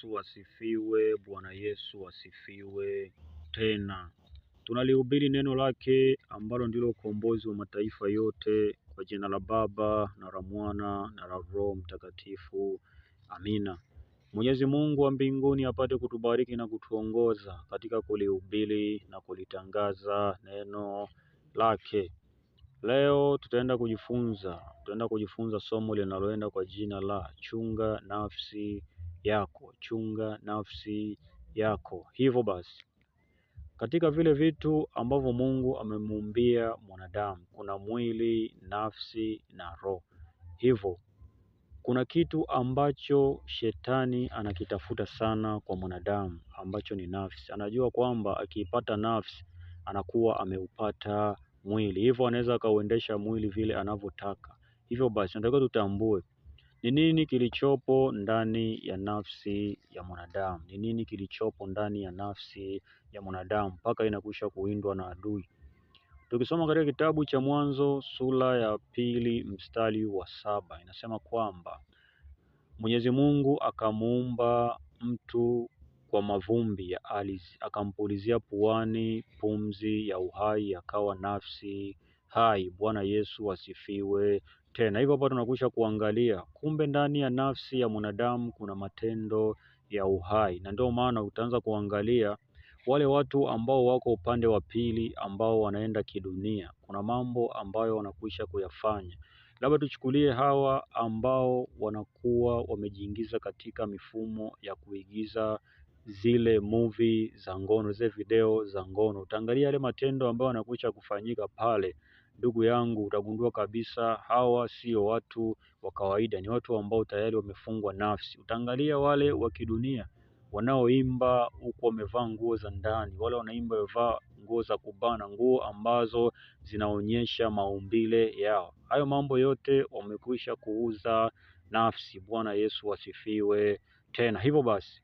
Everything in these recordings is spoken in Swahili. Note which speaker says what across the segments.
Speaker 1: Yesu asifiwe. Bwana Yesu asifiwe. Tena tunalihubiri neno lake ambalo ndilo ukombozi wa mataifa yote, kwa jina la Baba na la Mwana na la Roho Mtakatifu. Amina. Mwenyezi Mungu wa mbinguni apate kutubariki na kutuongoza katika kulihubiri na kulitangaza neno lake. Leo tutaenda kujifunza somo linaloenda kwa jina la chunga nafsi yako. Chunga nafsi yako. Hivyo basi, katika vile vitu ambavyo Mungu amemuumbia mwanadamu, kuna mwili, nafsi na roho. Hivyo kuna kitu ambacho shetani anakitafuta sana kwa mwanadamu, ambacho ni nafsi. Anajua kwamba akiipata nafsi anakuwa ameupata mwili, hivyo anaweza akauendesha mwili vile anavyotaka. Hivyo basi nataka tutambue ni nini kilichopo ndani ya nafsi ya mwanadamu. Ni nini kilichopo ndani ya nafsi ya mwanadamu mpaka inakwisha kuwindwa na adui. Tukisoma katika kitabu cha Mwanzo sura ya 2 mstari wa 7, inasema kwamba Mwenyezi Mungu akamuumba mtu kwa mavumbi ya ardhi, akampulizia puani pumzi ya uhai, akawa nafsi hai. Bwana Yesu asifiwe. Tena hivyo hapa tunakwisha kuangalia kumbe ndani ya nafsi ya mwanadamu kuna matendo ya uhai, na ndio maana utaanza kuangalia wale watu ambao wako upande wa pili ambao wanaenda kidunia, kuna mambo ambayo wanakwisha kuyafanya. Labda tuchukulie hawa ambao wanakuwa wamejiingiza katika mifumo ya kuigiza zile movie za ngono, zile video za ngono. Utaangalia yale matendo ambayo yanakwisha kufanyika pale, ndugu yangu, utagundua kabisa hawa sio watu wa kawaida, ni watu ambao tayari wamefungwa nafsi. Utaangalia wale wa kidunia wanaoimba huku wamevaa nguo za ndani, wale wanaimba wamevaa nguo za kubana, nguo ambazo zinaonyesha maumbile yao. Hayo mambo yote wamekwisha kuuza nafsi. Bwana Yesu asifiwe. Tena hivyo basi,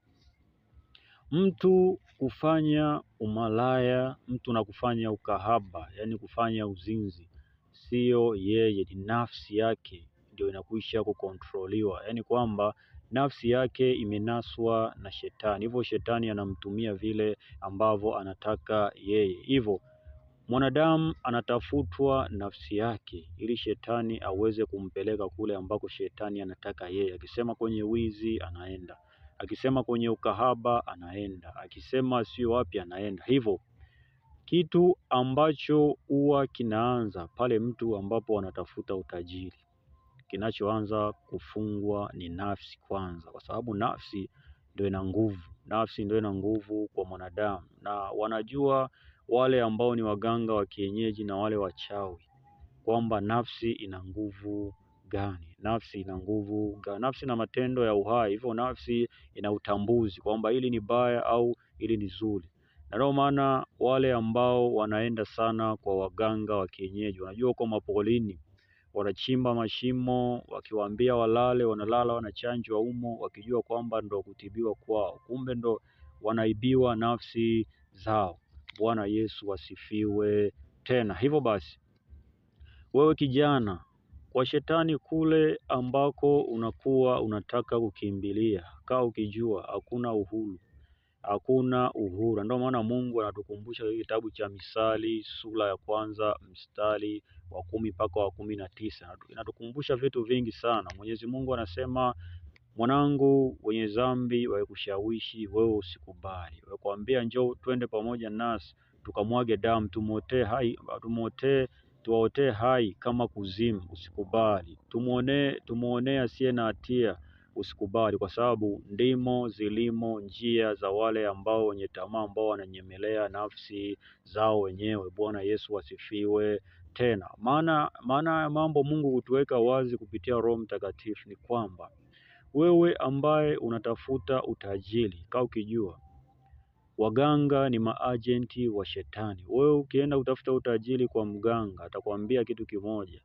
Speaker 1: mtu kufanya umalaya, mtu na kufanya ukahaba, yani kufanya uzinzi, sio yeye, ni nafsi yake ndio inakwisha kukontroliwa. Yani kwamba nafsi yake imenaswa na shetani, hivyo shetani anamtumia vile ambavyo anataka yeye. Hivyo mwanadamu anatafutwa nafsi yake ili shetani aweze kumpeleka kule ambako shetani anataka yeye. Akisema kwenye wizi anaenda, akisema kwenye ukahaba anaenda, akisema sio wapi anaenda. Hivyo kitu ambacho huwa kinaanza pale mtu ambapo anatafuta utajiri, kinachoanza kufungwa ni nafsi kwanza, kwa sababu nafsi ndio ina nguvu. Nafsi ndio ina nguvu kwa mwanadamu, na wanajua wale ambao ni waganga wa kienyeji na wale wachawi kwamba nafsi ina nguvu gani. Nafsi ina nguvu gani? Nafsi na matendo ya uhai. Hivyo nafsi ina utambuzi kwamba hili ni baya au hili ni zuri, na ndio maana wale ambao wanaenda sana kwa waganga wa kienyeji, wanajua huko mapolini wanachimba mashimo, wakiwaambia walale wanalala, wanachanjwa humo, wakijua kwamba ndo kutibiwa kwao, kumbe ndo wanaibiwa nafsi zao. Bwana Yesu asifiwe. Tena hivyo basi, wewe kijana, kwa shetani kule ambako unakuwa unataka kukimbilia, kaa ukijua hakuna uhuru, hakuna uhuru. Ndio maana Mungu anatukumbusha kitabu cha Misali sura ya 1 mstari wa 10 mpaka wa 19. Inatukumbusha vitu vingi sana. Mwenyezi Mungu anasema, mwanangu, wenye dhambi wakushawishi wewe usikubali, wakwambia njoo twende pamoja nasi tukamwage damu, tuwaotee hai kama kuzimu, usikubali. Tumuonee asiye na hatia, usikubali, kwa sababu ndimo zilimo njia za wale ambao wenye tamaa, ambao wananyemelea nafsi zao wenyewe. Bwana Yesu asifiwe. Tena maana mambo Mungu hutuweka wazi kupitia Roho Mtakatifu ni kwamba wewe ambaye unatafuta utajiri, kaa ukijua waganga ni maajenti wa shetani. Wewe ukienda utafuta utajiri kwa mganga, atakwambia kitu kimoja,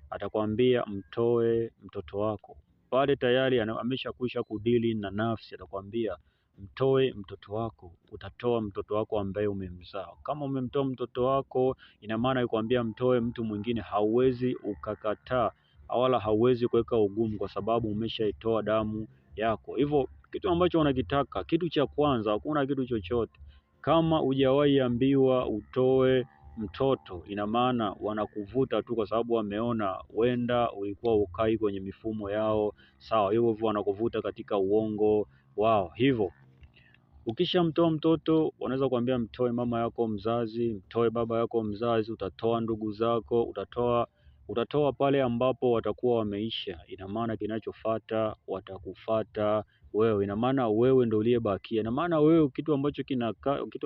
Speaker 1: atakwambia mtoe mtoto wako. Pale tayari ameshakwisha kudili na nafsi, atakwambia mtoe mtoto wako. Utatoa mtoto wako ambaye umemzaa. Kama umemtoa mtoto wako, ina maana ikwambia mtoe mtu mwingine, hauwezi ukakataa wala hauwezi kuweka ugumu, kwa sababu umeshaitoa damu yako. Hivyo kitu ambacho wanakitaka. Kitu cha kwanza, hakuna kitu chochote. Kama hujawahi ambiwa utoe mtoto, ina maana wanakuvuta tu, kwa sababu wameona wenda ulikuwa ukai kwenye mifumo yao, sawa. Hivyo wanakuvuta katika uongo wao. Hivyo ukishamtoa mtoto, wanaweza kuambia mtoe mama yako mzazi, mtoe baba yako mzazi, utatoa ndugu zako, utatoa pale ambapo watakuwa wameisha. Ina maana kinachofuata watakufata wewe, ina maana wewe ndio uliyebakia. Ina maana wewe kitu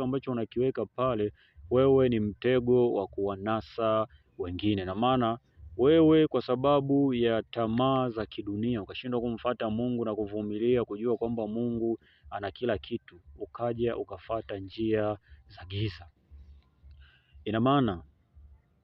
Speaker 1: ambacho unakiweka pale, wewe ni mtego wa kuwanasa wengine. Ina maana wewe kwa sababu ya tamaa za kidunia ukashindwa kumfata Mungu na kuvumilia kujua kwamba Mungu ana kila kitu, ukaja ukafata njia za giza. Ina maana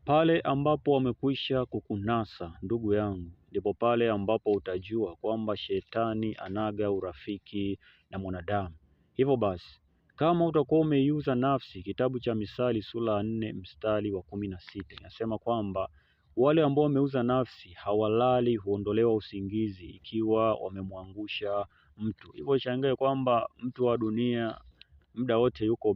Speaker 1: pale ambapo wamekwisha kukunasa, ndugu yangu, ndipo pale ambapo utajua kwamba shetani anaga urafiki na mwanadamu. Hivyo basi, kama utakuwa umeiuza nafsi, kitabu cha Misali sura ya 4 mstari wa 16 inasema kwamba wale ambao wameuza nafsi hawalali, huondolewa usingizi ikiwa wamemwangusha mtu. Hivyo shangae kwamba mtu wa dunia muda wote yuko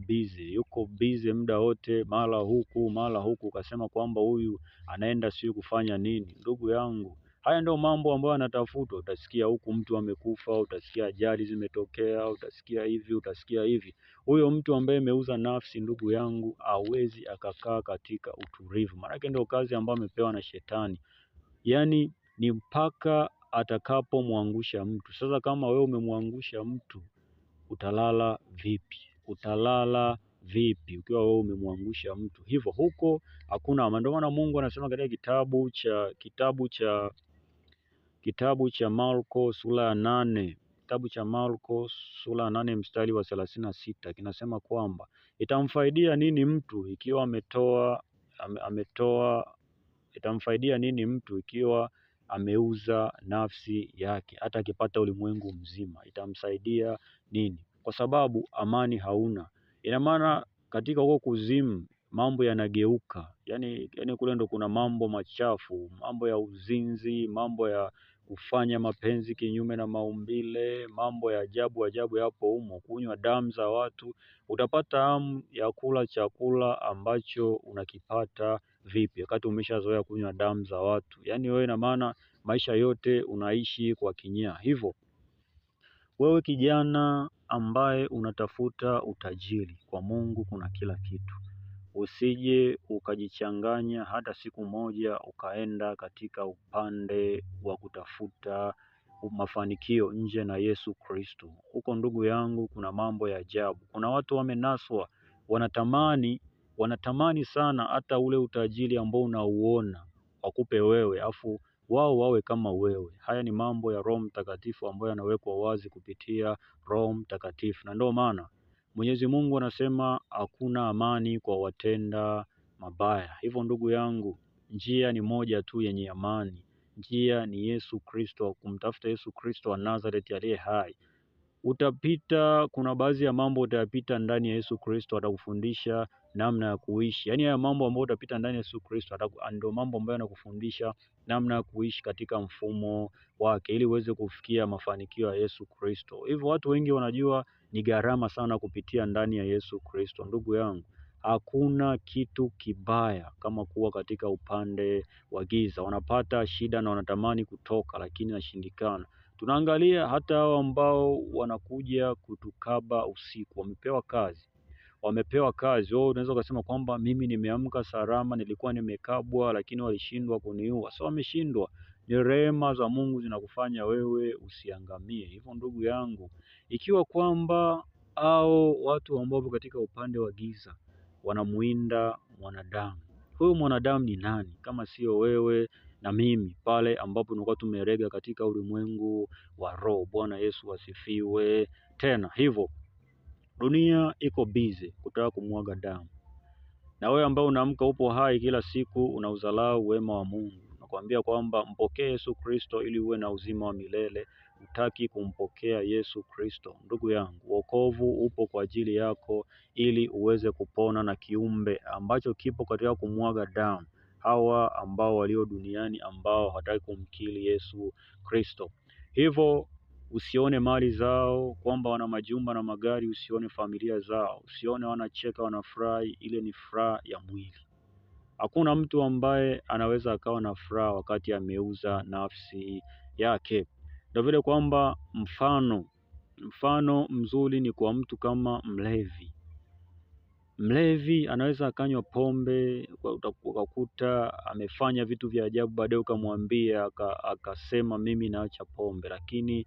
Speaker 1: busy muda wote, mara huku, ukasema kwamba huyu anaenda sio kufanya nini. Ndugu yangu, haya ndio mambo ambayo anatafutwa. Utasikia huku mtu amekufa, utasikia ajali zimetokea, utasikia hivi. Huyo mtu ambaye ameuza nafsi, ndugu yangu, hawezi akakaa katika utulivu. Maanake ndio kazi ambayo amepewa na shetani, yaani ni mpaka atakapomwangusha mtu. Sasa kama wewe umemwangusha mtu, utalala vipi ukiwa wewe umemwangusha mtu? Hivyo huko hakuna amani. Ndio maana Mungu anasema katika kitabu cha Marko sura ya 8, kitabu cha Marko sura ya 8 mstari wa 36 kinasema kwamba itamfaidia nini mtu ikiwa itamfaidia nini mtu ikiwa ameuza nafsi yake, hata akipata ulimwengu mzima, itamsaidia nini? Kwa sababu amani hauna. Ina maana katika huko kuzimu mambo yanageuka, yani kule ndo kuna mambo machafu, mambo ya uzinzi, mambo ya kufanya mapenzi kinyume na maumbile, mambo ya ajabu yapo humo, kunywa damu za watu. Utapata hamu ya kula chakula ambacho unakipata vipi wakati umeshazoea kunywa damu za watu? Yaani wewe, ina maana maisha yote unaishi kwa kinyaa. Hivyo wewe kijana ambaye unatafuta utajiri, kwa Mungu kuna kila kitu. Usije ukajichanganya hata siku moja ukaenda katika upande wa kutafuta mafanikio nje na Yesu Kristo. Huko ndugu yangu, kuna mambo ya ajabu. Kuna watu wamenaswa, wanatamani sana hata ule utajiri ambao unauona wakupe wewe, afu wao wawe kama wewe. Haya ni mambo ya Roho Mtakatifu ambayo yanawekwa wazi kupitia Roho Mtakatifu, na ndio maana Mwenyezi Mungu anasema hakuna amani kwa watenda mabaya. Hivyo ndugu yangu, njia ni moja tu yenye amani. Njia ni Yesu Kristo, kumtafuta Yesu Kristo wa Nazareth aliye hai. Kuna baadhi ya mambo utayapita ndani ya Yesu Kristo, atakufundisha namna ya kuishi. Yaani haya mambo ambayo utapita ndani ya Yesu Kristo ndio mambo ambayo yanakufundisha namna ya kuishi katika mfumo wake, ili uweze kufikia mafanikio ya Yesu Kristo. Hivyo watu wengi wanajua ni gharama sana kupitia ndani ya Yesu Kristo. Ndugu yangu, hakuna kitu kibaya kama kuwa katika upande wa giza. Wanapata shida na wanatamani kutoka, lakini inashindikana. Tunaangalia hata hao ambao wanakuja kutukaba usiku, wamepewa kazi. Wewe unaweza ukasema kwamba mimi nimeamka salama, nilikuwa nimekabwa, lakini walishindwa kuniua. So wameshindwa, ni rehema za Mungu zinakufanya wewe usiangamie. Hivyo ndugu yangu, ikiwa kwamba au watu ambao katika upande wa giza wanamuinda mwanadamu, huyu mwanadamu ni nani kama sio wewe na mimi, pale ambapo tunakuwa tumerega katika ulimwengu wa roho. Bwana Yesu asifiwe tena. Hivyo dunia iko busy kutaka kumwaga damu, na wewe ambao unaamka upo hai kila siku unaudharau wema wa Mungu. Nakwambia kwamba mpokee Yesu Kristo ili uwe na uzima wa milele. Utaki kumpokea Yesu Kristo, ndugu yangu, wokovu upo kwa ajili yako ili uweze kupona na kiumbe ambacho kipo katika kumwaga damu, hawa ambao walio duniani ambao hawataki kumkiri Yesu Kristo. Hivyo Usione mali zao kwamba wana majumba na magari, usione familia zao, usione wanacheka wanafurahi. Ile ni furaha ya mwili. Hakuna mtu ambaye anaweza akawa na furaha wakati ameuza nafsi yake. Ndio vile kwamba mfano mzuri ni kwa mtu kama mlevi. Mlevi anaweza akanywa pombe, ukakuta amefanya vitu vya ajabu, baadaye ukamwambia akasema mimi naacha pombe, lakini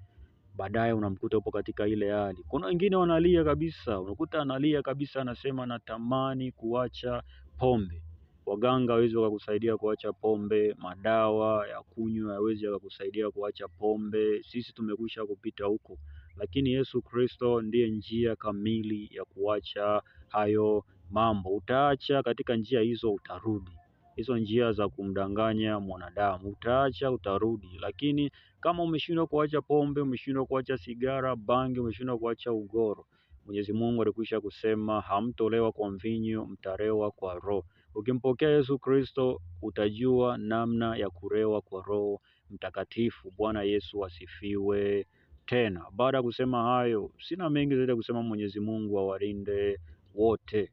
Speaker 1: baadaye unamkuta upo katika ile hali. Kuna wengine wanalia kabisa, unakuta analia kabisa, anasema natamani kuacha pombe. Waganga hawezi wakakusaidia kuacha pombe, madawa ya kunywa hawezi wakakusaidia kuacha pombe. Sisi tumekwisha kupita huko, lakini Yesu Kristo ndiye njia kamili ya kuacha hayo mambo. Utaacha katika njia hizo, utarudi hizo njia za kumdanganya mwanadamu, utaacha, utarudi. Lakini kama umeshindwa kuacha pombe, umeshindwa kuacha sigara, bangi, umeshindwa kuacha ugoro, Mwenyezi Mungu alikwisha kusema hamtolewa kwa mvinyo, mtarewa kwa Roho. Ukimpokea Yesu Kristo utajua namna ya kurewa kwa Roho Mtakatifu. Bwana Yesu asifiwe. Tena baada ya kusema hayo, sina mengi zaidi ya kusema. Mwenyezi Mungu awalinde wote.